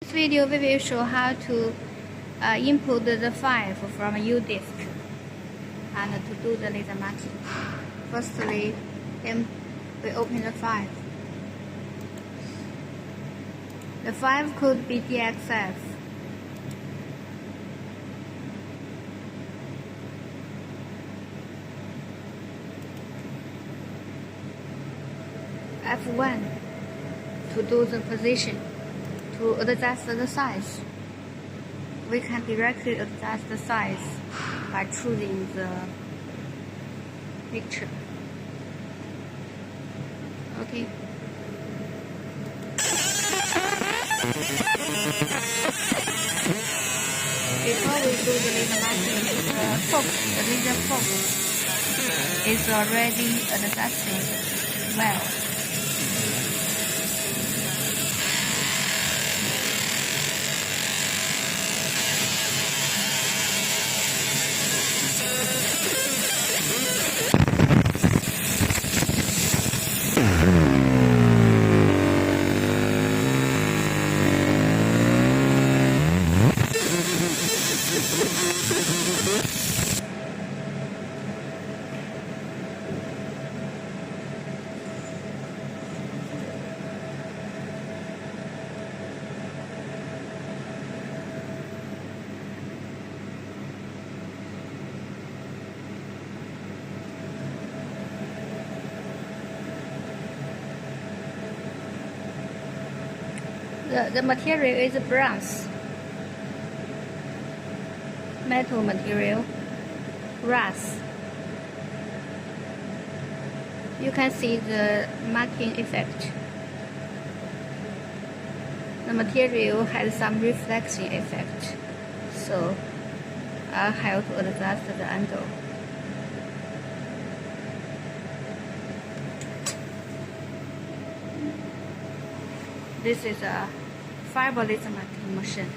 This video we will show how to input the file from a U-disk and to do the laser marking. Firstly, we open the file. The file could be DXF. F1 to do the position. To adjust the size, we can directly adjust the size by choosing the picture. Okay. Before we do the laser marking, the laser fork is already adjusted well. The material is bronze, metal material, brass. You can see the marking effect. The material has some reflection effect, so I have to adjust the angle. This is a fiber laser marking machine.